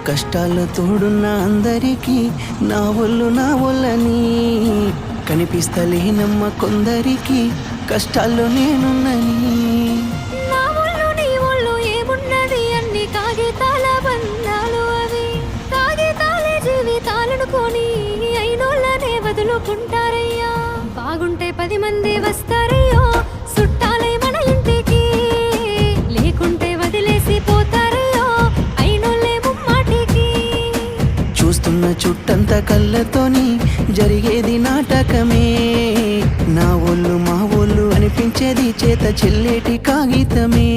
కష్టాల్లో తోడున్న అందరికీ నా ఒళ్ళని కనిపిస్తలేనమ్మ కొందరికి కష్టాల్లో నేనున్నని. నా ఒళ్ళు నీ ఒళ్ళు ఏమున్నది అన్ని కాగితాల బంధాలు అవి కాగితాలే జీవితాలనుకొని అయినోళ్ళనే వదులుకుంటారయ్యా. బాగుంటే 10 మంది వస్తారయ్యో చుట్టాలే మన ఇంటికి లేకుంటే వదిలేసి పోతారయ్యో అయినోళ్ళే ముమ్మాటికి. చూస్తున్న చుట్టంత కళ్ళతోని జరిగేది నాటకమే. నా ఒళ్ళు మా ఒళ్ళు అనిపించేది చేత చెల్లేటి కాగితమే.